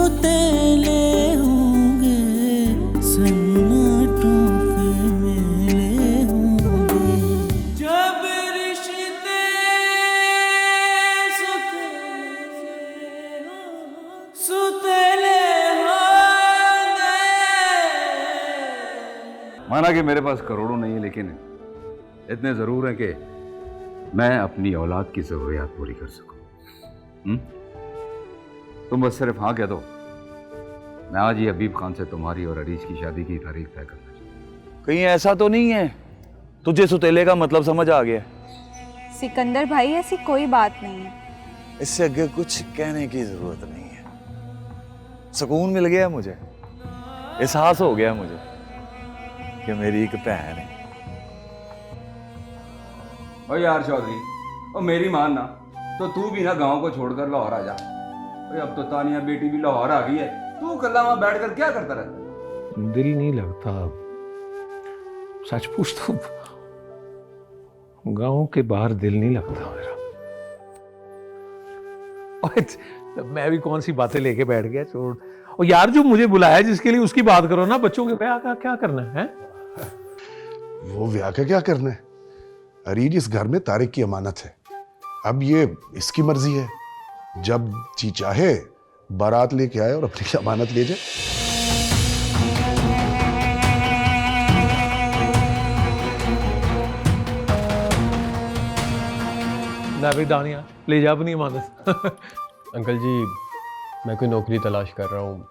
सौतेले होंगे, सन्नाटों के मेले होंगे। जब रिश्ते सुतेले होंगे। माना कि मेरे पास करोड़ों नहीं है, लेकिन इतने जरूर है कि मैं अपनी औलाद की जरूरियात पूरी कर सकूं। तुम बस सिर्फ हाँ कह दो, मैं आज ही हबीब खान से तुम्हारी और अरीज की शादी की तारीख तय करना चाहूँ। कहीं ऐसा तो नहीं है तुझे सुतेले का मतलब समझ आ गया? सिकंदर भाई, ऐसी कोई बात नहीं है। इससे आगे कुछ कहने की जरूरत नहीं है। सुकून मिल गया मुझे, एहसास हो गया मुझे कि मेरी एक बहन है। ओ यार चौधरी, ओ मेरी मान ना, तो तू भी ना गांव को छोड़कर लाहौर आ जा। ओए अब तो तानिया बेटी भी लाहौर आ गई है, तू कल्ला वहां बैठकर क्या करता रहता? दिल नहीं लगता, सच पूछ तो गांव के बाहर दिल नहीं लगता मेरा। ओए, मैं भी कौन सी बातें लेके बैठ गया, छोड़। और यार जो मुझे बुलाया जिसके लिए, उसकी बात करो ना। बच्चों के ब्याह का क्या करना है? वो ब्याह का क्या करना है? अरीज इस घर में तारिक की अमानत है। अब ये इसकी मर्जी है, जब जी चाहे बारात लेके आए और अपनी अमानत ले जाए। ना भी दानिया ले जा अपनी अमानत। अंकल जी, मैं कोई नौकरी तलाश कर रहा हूँ।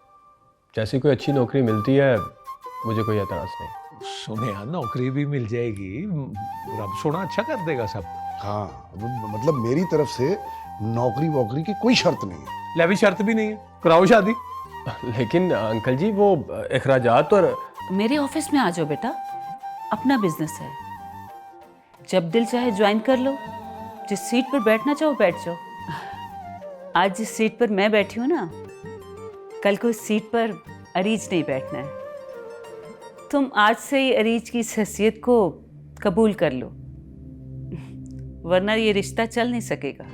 जैसी कोई अच्छी नौकरी मिलती है मुझे कोई एतराज़ नहीं। सुने यार, नौकरी भी मिल जाएगी, रब सोना अच्छा कर देगा सब। हाँ, मतलब मेरी तरफ से नौकरी वोकरी की कोई शर्त नहीं है। ले भी शर्त भी नहीं है, कराओ शादी। लेकिन अंकल जी वो अखराजात और मेरे ऑफिस में आ जाओ बेटा, अपना बिजनेस है। जब दिल चाहे ज्वाइन कर लो, जिस सीट पर बैठना चाहो बैठ जाओ। आज जिस सीट पर मैं बैठी हूँ ना, कल को इस सीट पर अरीज नहीं बैठना है। तुम आज से ही अरीज की इस हैसियत को कबूल कर लो, वरना ये रिश्ता चल नहीं सकेगा।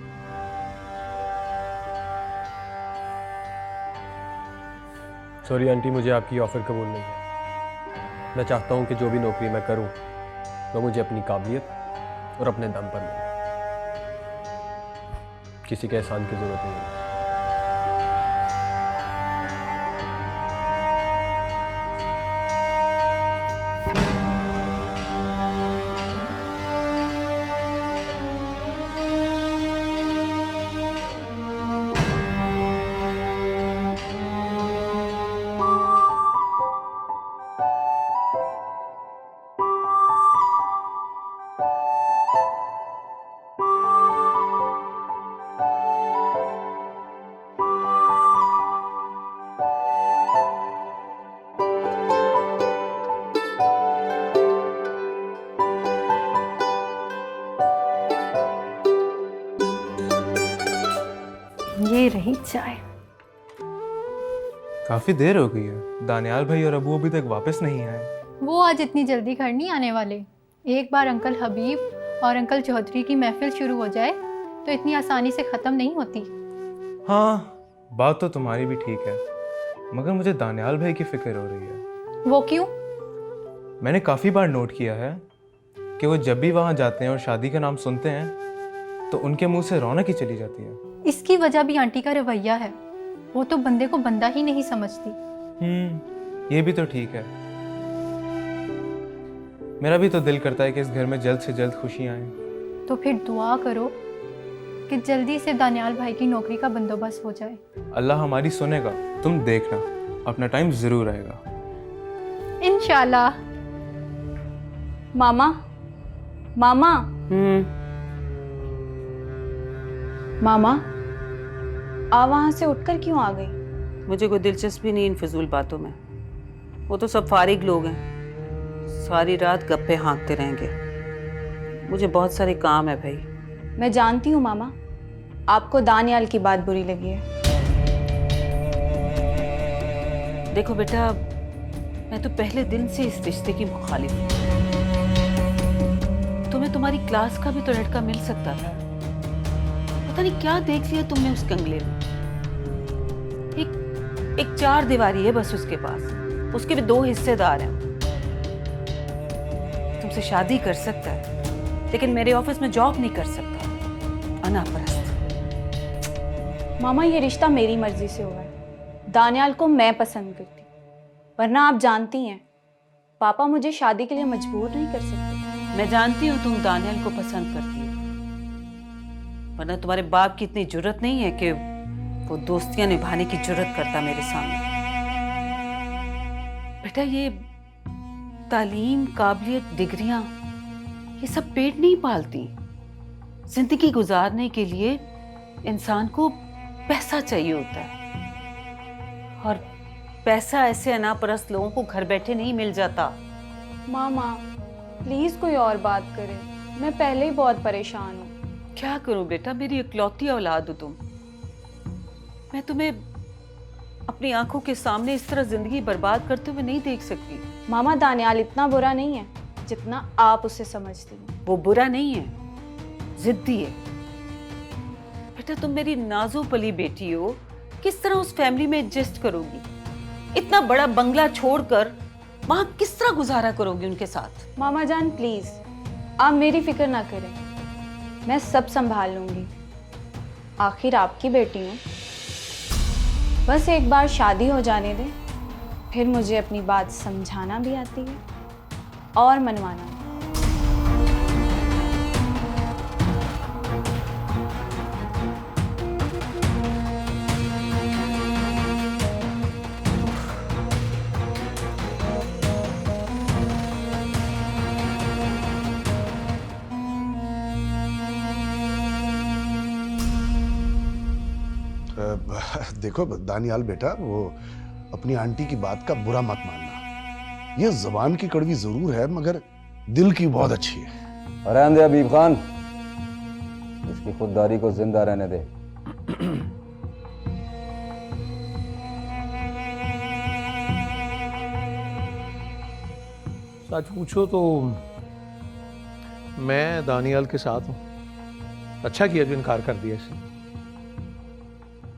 सॉरी आंटी, मुझे आपकी ऑफ़र कबूल नहीं है। मैं चाहता हूँ कि जो भी नौकरी मैं करूँ वो मुझे अपनी काबिलियत और अपने दम पर मिले। किसी के एहसान की ज़रूरत नहीं है। ये रही चाय। काफी देर हो गई है, दानियाल भाई और अबू अभी तक वापस नहीं आए। वो आज इतनी जल्दी घर नहीं आने वाले। एक बार अंकल हबीब और अंकल चौधरी की महफिल शुरू हो जाए तो इतनी आसानी से ख़त्म नहीं होती। हाँ, बात तो तुम्हारी भी ठीक है, मगर मुझे दानियाल भाई की फिक्र हो रही है। वो क्यों? मैंने काफ़ी बार नोट किया है कि वो जब भी वहाँ जाते हैं और शादी का नाम सुनते हैं तो उनके मुंह से रौनक ही चली जाती है। इसकी वजह भी आंटी का रवैया है। वो तो बंदे को बंदा ही नहीं समझती। ये भी तो ठीक है। मेरा भी तो दिल करता है कि इस घर में जल्द से जल्द खुशी आए। तो फिर दुआ करो कि जल्दी से दानियाल भाई की नौकरी का बंदोबस्त हो जाए। अल्लाह हमारी सुनेगा, तुम देखना, अपना टाइम जरूर आएगा इंशाल्लाह। मामा, मामा, मामा, आप वहां से उठकर क्यों आ गई? मुझे कोई दिलचस्पी नहीं इन फजूल बातों में। वो तो सब फारिग लोग हैं, सारी रात गप्पे हाँकते रहेंगे। मुझे बहुत सारे काम है भाई। मैं जानती हूँ मामा, आपको दानियाल की बात बुरी लगी है। देखो बेटा, मैं तो पहले दिन से इस रिश्ते की मुखालिफ हूँ। तुम्हें तुम्हारी क्लास का भी तो लड़का मिल सकता था। पता नहीं क्या देख लिया तुमने उस कंगले में। एक एक 4 दीवारी है बस उसके पास, उसके भी 2 हिस्सेदार हैं। तुमसे शादी कर सकता है लेकिन मेरे ऑफिस में जॉब नहीं कर सकता। अनापरस्त। मामा, ये रिश्ता मेरी मर्जी से हुआ है। दानियाल को मैं पसंद करती, वरना आप जानती हैं पापा मुझे शादी के लिए मजबूर नहीं कर सकते। मैं जानती हूँ तुम दानियाल को पसंद करती हो, वरना तुम्हारे बाप की इतनी जुर्रत नहीं है कि वो दोस्तियां निभाने की जुर्रत करता मेरे सामने। बेटा, ये तालीम, काबिलियत, डिग्रियां, ये सब पेट नहीं पालती। जिंदगी गुजारने के लिए इंसान को पैसा चाहिए होता है, और पैसा ऐसे अनापरस्त लोगों को घर बैठे नहीं मिल जाता। मामा प्लीज कोई और बात करें, मैं पहले ही बहुत परेशान हूँ। क्या करूं बेटा, मेरी इकलौती औलाद हो तुम। मैं तुम्हें अपनी आंखों के सामने इस तरह जिंदगी बर्बाद करते हुए नहीं देख सकती। मामा, दानियाल इतना बुरा नहीं है जितना आप उसे समझती हैं। वो बुरा नहीं है, जिद्दी है। बेटा, तुम मेरी नाजो पली बेटी हो, किस तरह उस फैमिली में एडजस्ट करोगी? इतना बड़ा बंगला छोड़कर वहां किस तरह गुजारा करोगी उनके साथ? मामा जान प्लीज, आप मेरी फिक्र ना करें, मैं सब संभाल लूंगी। आखिर आपकी बेटी हूँ। बस एक बार शादी हो जाने दें, फिर मुझे अपनी बात समझाना भी आती है और मनवाना भी। देखो दानियाल बेटा, वो अपनी आंटी की बात का बुरा मत मानना। ये जबान की कड़वी जरूर है मगर दिल की बहुत अच्छी है। रहने दे हबीब खान, इसकी खुददारी को जिंदा रहने दे। सच पूछो तो मैं दानियाल के साथ हूँ। अच्छा किया जो इनकार कर दिया इसने।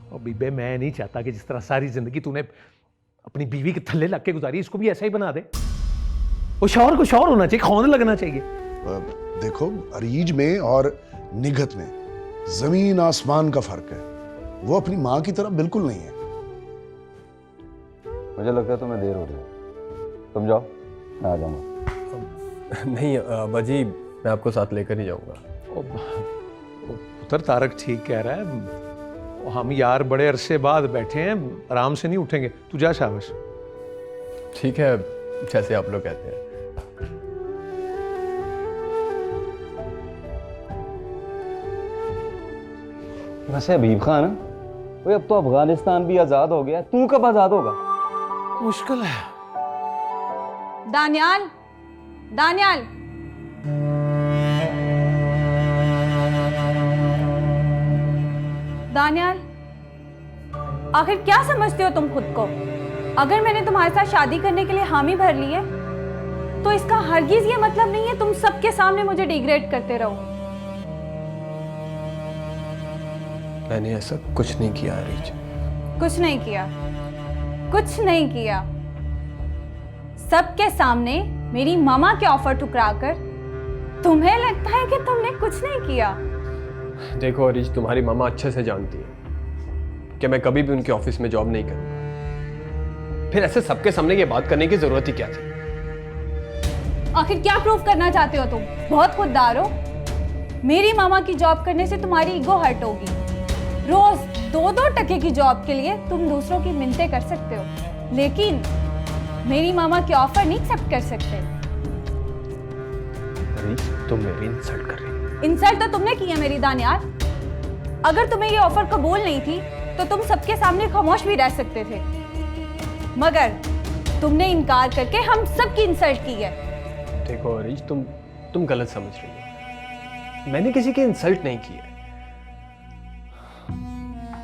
और बीबे, मैं नहीं चाहता कि जिस तरह सारी जिंदगी तूने अपनी बीवी के थल्ले लग के गुजारी, इसको भी ऐसा ही बना दे। वो शौहर को शौहर होना चाहिए, खौन लगना चाहिए। देखो, अरीज में और निगत में जमीन आसमान का फर्क है। वो अपनी माँ की तरह बिल्कुल नहीं है। मुझे लगता है तुम्हें देर हो रही है, तुम जाओ, मैं आ जाऊंगा। नहीं अब्बाजी, मैं आपको साथ लेकर ही जाऊंगा। पुत्र तारक ठीक कह रहा है, हम यार बड़े अरसे बाद बैठे हैं, आराम से नहीं उठेंगे। तू जा शाबाश। ठीक है, जैसे आप लोग कहते हैं। वैसे हबीब खान, वो अब तो अफगानिस्तान भी आजाद हो गया, तू कब आजाद होगा? मुश्किल है। दानियाल, दानियाल, दानियाल, आखिर क्या समझते हो तुम खुद को? अगर मैंने तुम्हारे साथ शादी करने के लिए हामी भर ली है तो इसका हरगिज ये मतलब नहीं है तुम सबके सामने मुझे डिग्रेड करते रहो। मैंने ऐसा कुछ नहीं किया अरीज। कुछ नहीं किया, कुछ नहीं किया। सबके सामने मेरी मामा के ऑफर ठुकराकर तुम्हें लगता है कि तुमने कुछ नहीं किया। देखो अरीज, तुम्हारी मामा अच्छे से जानती है कि मैं कभी भी उनके ऑफिस में जॉब नहीं करूंगा। फिर ऐसे सबके सामने ये बात करने की जरूरत ही क्या थी? आखिर क्या प्रूव करना चाहते हो तुम? बहुत खुददार हो। मेरी मामा की जॉब करने से तुम्हारी ईगो हर्ट होगी। रोज 2-2 टके की जॉब के लिए तुम दूसरों की मिन्नतें कर सकते हो, लेकिन मेरी मामा के ऑफर नहीं एक्सेप्ट कर सकते। अरीज, तुम मेरी इंसल्ट कर रही हो। इंसल्ट तो तुमने की है मेरी दानियाल। अगर तुम्हें ये ऑफर कबूल नहीं थी तो तुम सबके सामने खामोश भी रह सकते थे, मगर तुमने इनकार करके हम सबकी इंसल्ट की है। देखो अरीज, तुम गलत समझ रही हो। मैंने किसी की इंसल्ट नहीं की है,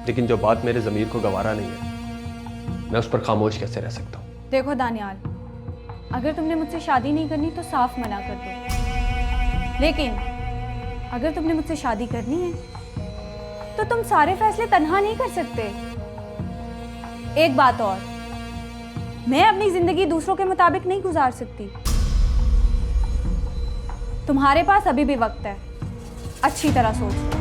लेकिन जो बात मेरे ज़मीर को गवारा नहीं है, मैं उस पर खामोश कैसे रह सकता हूँ? देखो दानियाल, अगर तुमने मुझसे शादी नहीं करनी तो साफ मना कर दो, लेकिन अगर तुमने मुझसे शादी करनी है तो तुम सारे फैसले तन्हा नहीं कर सकते। एक बात और, मैं अपनी जिंदगी दूसरों के मुताबिक नहीं गुजार सकती। तुम्हारे पास अभी भी वक्त है, अच्छी तरह सोच लो।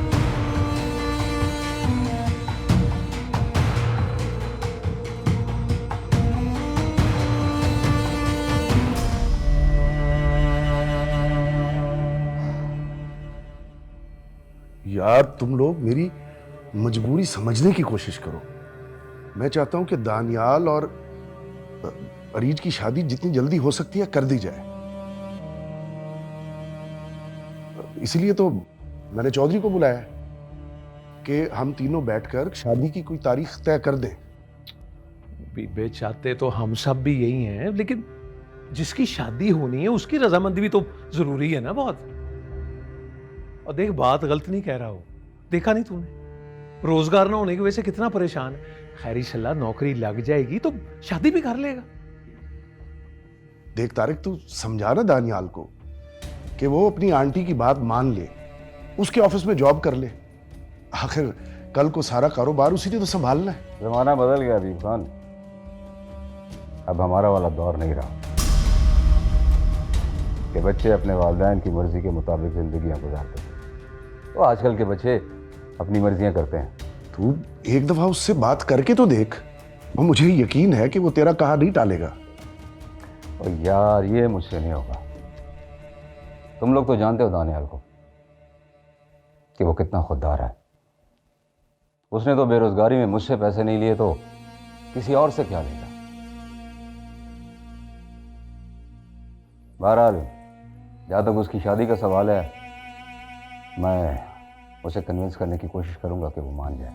यार तुम लोग मेरी मजबूरी समझने की कोशिश करो। मैं चाहता हूं कि दानियाल और अरीज की शादी जितनी जल्दी हो सकती है कर दी जाए। इसलिए तो मैंने चौधरी को बुलाया है कि हम तीनों बैठकर शादी की कोई तारीख तय कर दें। बीबे चाहते तो हम सब भी यही हैं, लेकिन जिसकी शादी होनी है उसकी रजामंदी भी तो जरूरी है ना बहुत। और देख, बात गलत नहीं कह रहा हूं, देखा नहीं तूने रोजगार ना होने की वजह से कितना परेशान है। खैरी सलाह नौकरी लग जाएगी तो शादी भी कर लेगा। देख तारिक, तू समझा ना दानियाल को कि वो अपनी आंटी की बात मान ले, उसके ऑफिस में जॉब कर ले। आखिर कल को सारा कारोबार उसी ने तो संभालना है। जमाना बदल गया हबीब खान, अब हमारा वाला दौर नहीं रहा कि बच्चे अपने वालिदैन की मर्जी के मुताबिक जिंदगियां गुजारते हैं। तो आजकल के बच्चे अपनी मर्जियां करते हैं। तू एक दफा उससे बात करके तो देख, और मुझे यकीन है कि वो तेरा कहा नहीं टालेगा। और यार ये मुझसे नहीं होगा। तुम लोग तो जानते हो दानियाल को कि वो कितना खुददार है। उसने तो बेरोजगारी में मुझसे पैसे नहीं लिए तो किसी और से क्या लेगा। बहरहाल जहाँ तक उसकी शादी का सवाल है, मैं उसे कन्विंस करने की कोशिश करूंगा कि वो मान जाए।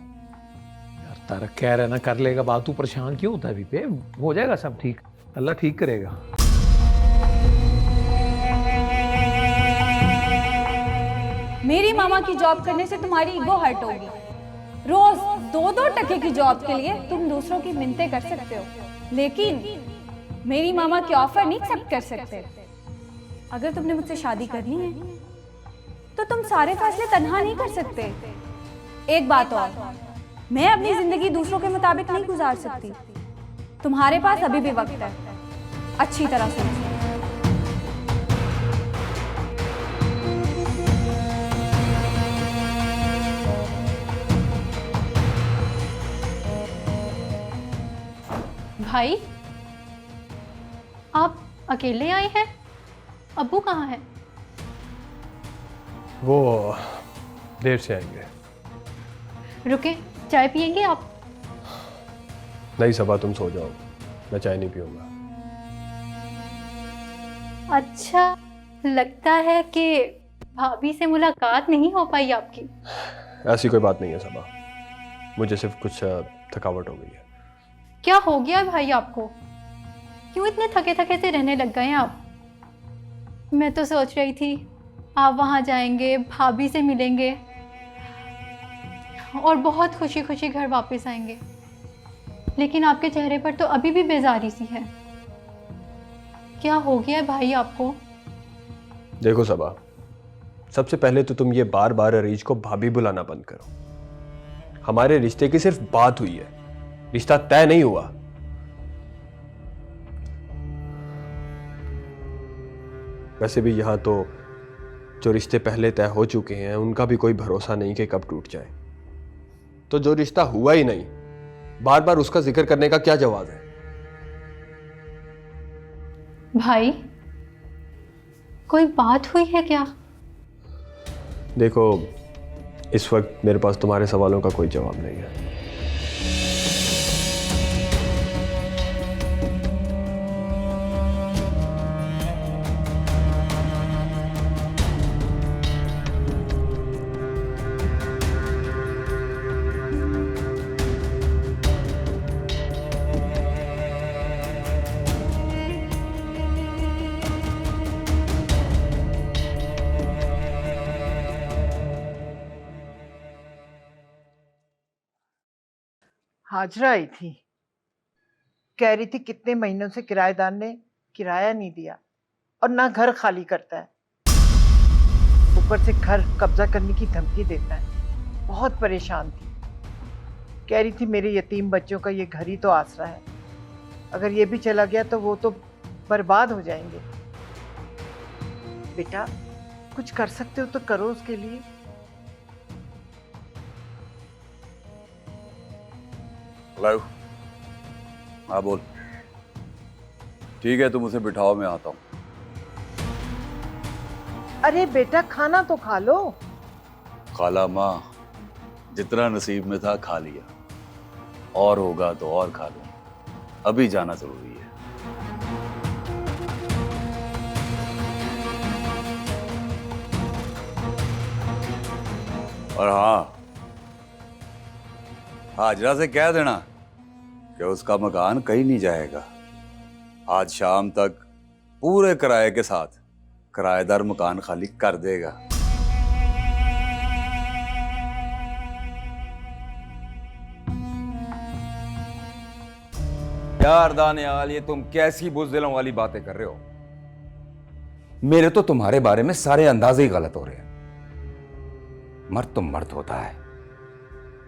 यार तारक कह रहा है ना कर लेगा बात, तू परेशान क्यों होता है बीबे? हो जाएगा सब ठीक, अल्लाह ठीक करेगा। मेरी मामा की जॉब करने से तुम्हारी ईगो हर्ट होगी। रोज 2-2 टके की जॉब के लिए तुम दूसरों की मिन्नतें कर सकते हो, लेकिन मेरी मामा के ऑफर नहीं एक्सेप्ट कर सकते। अगर तुमने मुझसे शादी करनी है तो तुम सारे फैसले तन्हा नहीं कर सकते। एक बात और, मैं अपनी जिंदगी दूसरों के मुताबिक नहीं गुजार सकती। तुम्हारे पास अभी भी वक्त है, अच्छी तरह सोचो। भाई, आप अकेले आए हैं? अब्बू कहाँ है? वो देर से आएंगे। रुके, चाय पियेंगे आप? नहीं सबा, तुम सो जाओ, मैं चाय नहीं पीऊंगा। अच्छा, लगता है कि भाभी से मुलाकात नहीं हो पाई आपकी। ऐसी कोई बात नहीं है सबा, मुझे सिर्फ कुछ थकावट हो गई है। क्या हो गया है भाई आपको? क्यों इतने थके थके से रहने लग गए हैं आप? मैं तो सोच रही थी आप वहाँ जाएंगे, भाभी से मिलेंगे और बहुत खुशी खुशी घर वापस आएंगे, लेकिन आपके चेहरे पर तो अभी भी बेजारी सी है। क्या हो गया है भाई आपको? देखो सबा, सबसे पहले तो तुम ये बार बार अरीज को भाभी बुलाना बंद करो। हमारे रिश्ते की सिर्फ बात हुई है, रिश्ता तय नहीं हुआ। वैसे भी यहां तो जो रिश्ते पहले तय हो चुके हैं उनका भी कोई भरोसा नहीं कि कब टूट जाए। तो जो रिश्ता हुआ ही नहीं, बार बार उसका जिक्र करने का क्या जवाब है? भाई, कोई बात हुई है क्या? देखो, इस वक्त मेरे पास तुम्हारे सवालों का कोई जवाब नहीं है। हाजरा आई थी, कह रही थी कितने महीनों से किराएदार ने किराया नहीं दिया और ना घर खाली करता है, ऊपर से घर कब्जा करने की धमकी देता है। बहुत परेशान थी। कह रही थी मेरे यतीम बच्चों का ये घर ही तो आसरा है, अगर ये भी चला गया तो वो तो बर्बाद हो जाएंगे। बेटा कुछ कर सकते हो तो करो उसके लिए। हेलो, हाँ बोल। ठीक है, तुम उसे बिठाओ, मैं आता हूँ। अरे बेटा खाना तो खा लो। खाला माँ, जितना नसीब में था खा लिया, और होगा तो और खा लूँ, अभी जाना जरूरी है। और हाँ, हाजरा से कह देना कि उसका मकान कहीं नहीं जाएगा। आज शाम तक पूरे किराए के साथ किराएदार मकान खाली कर देगा। यार दानियाल, ये तुम कैसी बुज़दिलों वाली बातें कर रहे हो? मेरे तो तुम्हारे बारे में सारे अंदाजे ही गलत हो रहे हैं। मर्द तो मर्द होता है,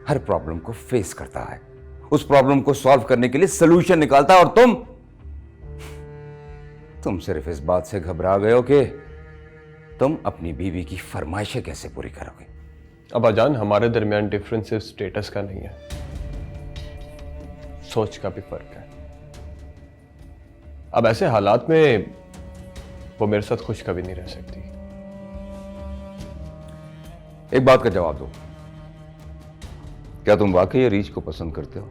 हर प्रॉब्लम को फेस करता है, उस प्रॉब्लम को सॉल्व करने के लिए सोल्यूशन निकालता है। और तुम सिर्फ इस बात से घबरा गए हो कि तुम अपनी बीवी की फरमाइशें कैसे पूरी करोगे। अब्बाजान, हमारे दरमियान डिफरेंस सिर्फ स्टेटस का नहीं है, सोच का भी फर्क है। अब ऐसे हालात में वो मेरे साथ खुश कभी नहीं रह सकती। एक बात का जवाब दो, क्या तुम वाकई अरीज को पसंद करते हो?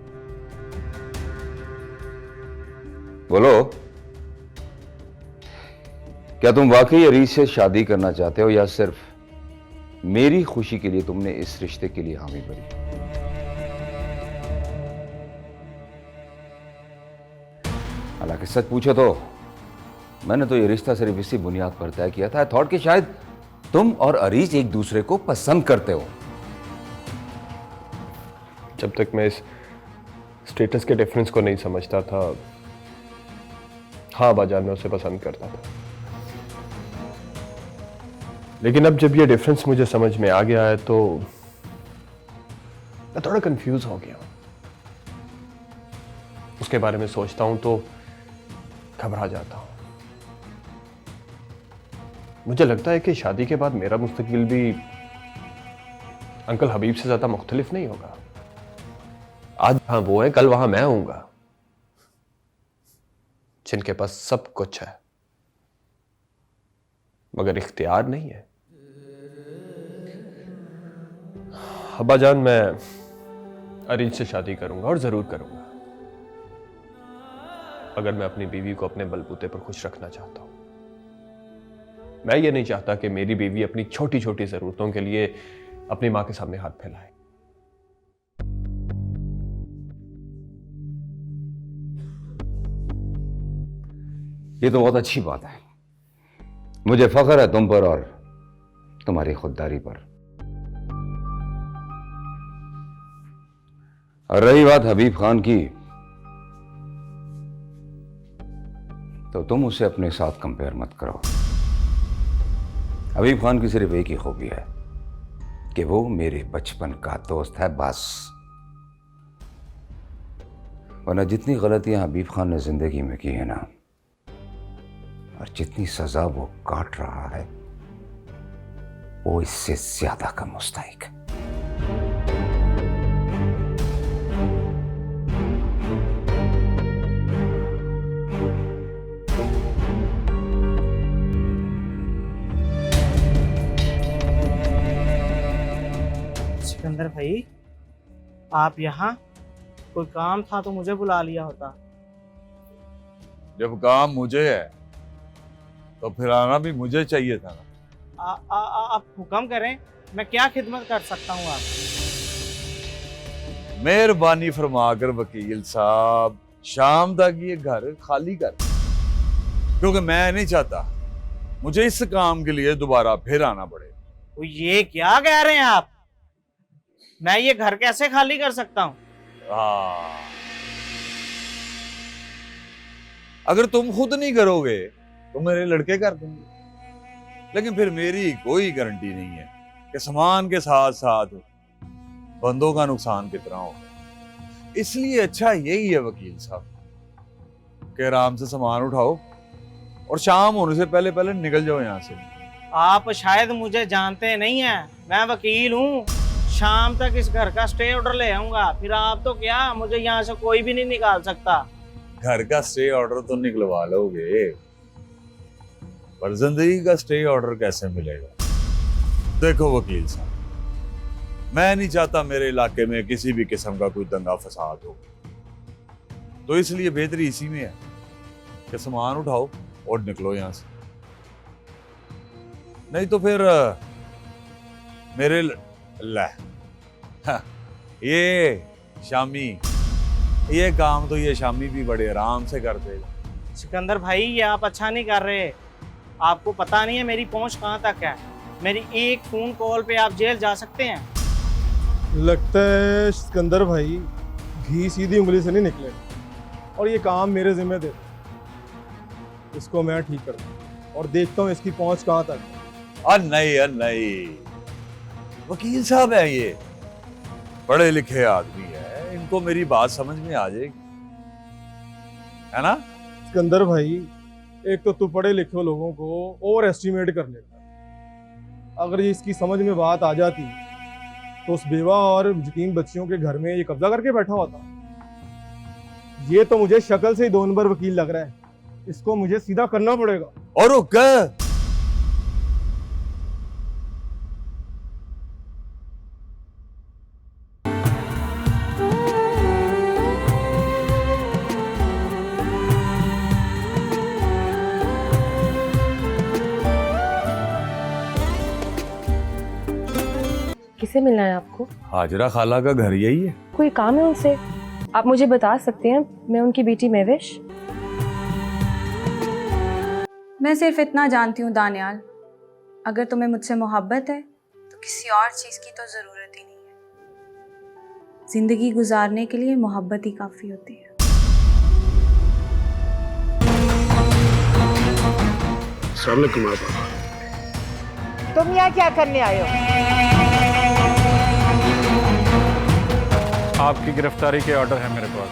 बोलो, क्या तुम वाकई अरीज से शादी करना चाहते हो, या सिर्फ मेरी खुशी के लिए तुमने इस रिश्ते के लिए हामी भरी? हालांकि सच पूछो तो मैंने तो ये रिश्ता सिर्फ इसी बुनियाद पर तय किया था, थॉट कि शायद तुम और अरीज एक दूसरे को पसंद करते हो। जब तक मैं इस स्टेटस के डिफरेंस को नहीं समझता था, हाँ अब्बाजान, मैं उसे पसंद करता था। लेकिन अब जब ये डिफरेंस मुझे समझ में आ गया है तो मैं थोड़ा कंफ्यूज हो गया हूं। उसके बारे में सोचता हूं तो घबरा जाता हूं। मुझे लगता है कि शादी के बाद मेरा मुस्तकबिल भी अंकल हबीब से ज्यादा मुख्तलिफ नहीं होगा। आज हाँ वो है, कल वहां मैं होऊंगा, जिनके पास सब कुछ है मगर इख्तियार नहीं है। अब्बाजान, मैं अरीज से शादी करूंगा और जरूर करूंगा, अगर मैं अपनी बीवी को अपने बलबूते पर खुश रखना चाहता हूं। मैं ये नहीं चाहता कि मेरी बीवी अपनी छोटी छोटी जरूरतों के लिए अपनी मां के सामने हाथ फैलाए। ये तो बहुत अच्छी बात है, मुझे फख्र है तुम पर और तुम्हारी खुददारी पर। और रही बात हबीब खान की, तो तुम उसे अपने साथ कंपेयर मत करो। हबीब खान की सिर्फ एक ही खूबी है कि वो मेरे बचपन का दोस्त है, बस। वरना जितनी गलतियां हबीब खान ने जिंदगी में की है ना, और जितनी सजा वो काट रहा है, वो इससे ज्यादा का मुस्तहिक है। सिकंदर भाई, आप यहाँ? कोई काम था तो मुझे बुला लिया होता। जब काम मुझे है तो फिर आना भी मुझे चाहिए था ना। आप हुक्म करें, मैं क्या खिदमत कर सकता हूँ आप? मेहरबानी फरमाकर वकील साहब, शाम तक ये घर खाली कर, क्योंकि मैं नहीं चाहता मुझे इस काम के लिए दोबारा फिर आना पड़े। तो ये क्या कह रहे हैं आप? मैं ये घर कैसे खाली कर सकता हूँ? अगर तुम खुद नहीं करोगे तो मेरे लड़के कर देंगे, लेकिन फिर मेरी कोई गारंटी नहीं है कि सामान के साथ साथ बंदों का नुकसान कितना होगा। इसलिए अच्छा यही है वकील साहब कि आराम से सामान उठाओ और शाम होने से पहले पहले निकल जाओ यहाँ से। आप शायद मुझे जानते नहीं हैं, मैं वकील हूँ। शाम तक इस घर का स्टे ऑर्डर ले आऊंगा, फिर आप तो क्या, मुझे यहाँ से कोई भी नहीं निकाल सकता। घर का स्टे ऑर्डर तो निकलवा लोगे, पर जिंदगी का स्टे ऑर्डर कैसे मिलेगा? देखो वकील साहब, मैं नहीं चाहता मेरे इलाके में किसी भी किस्म का कोई दंगा फसाद हो, तो इसलिए बेहतरी इसी में है कि सामान उठाओ और निकलो यहां से। नहीं तो फिर मेरे ये शामी, ये काम तो ये शामी भी बड़े आराम से कर देगा। सिकंदर भाई, ये आप अच्छा नहीं कर रहे। आपको पता नहीं है मेरी पहुंच कहाँ तक है। मेरी एक फोन कॉल पे आप जेल जा सकते हैं। लगता है सिकंदर भाई घी सीधी उंगली से नहीं निकले, और ये काम मेरे जिम्मे दे दो। इसको मैं ठीक करता हूँ और देखता हूँ इसकी पहुंच कहाँ तक है। नहीं, वकील साहब है, ये पढ़े लिखे आदमी है, इनको मेरी बात समझ में आ जाएगी, है ना? सिकंदर भाई, एक तो तू पढ़े लिखे लोगों को ओवर एस्टिमेट कर लेता है। अगर ये इसकी समझ में बात आ जाती तो उस बेवा और यतीम बच्चियों के घर में ये कब्जा करके बैठा होता। ये तो मुझे शक्ल से ही 2 नंबर वकील लग रहा है, इसको मुझे सीधा करना पड़ेगा। और वो क्या? किसे मिलना है आपको? हाजरा खाला का घर यही है। कोई काम है उनसे? आप मुझे बता सकते हैं, मैं उनकी बेटी महविश। मैं सिर्फ इतना जानती हूँ दानियाल, अगर तुम्हें मुझसे मोहब्बत है तो किसी और चीज़ की तो ज़रूरत ही नहीं है। ज़िंदगी गुजारने के लिए मोहब्बत ही काफ़ी होती है। सामने कुमार बाबा, तुम यहाँ क्या करने आए हो? आपकी गिरफ्तारी के ऑर्डर है मेरे पास।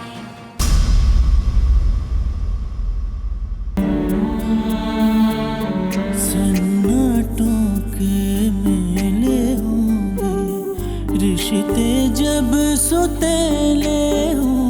सन्नाटों के मेले होंगे, रिश्ते जब सुतेले होंगे।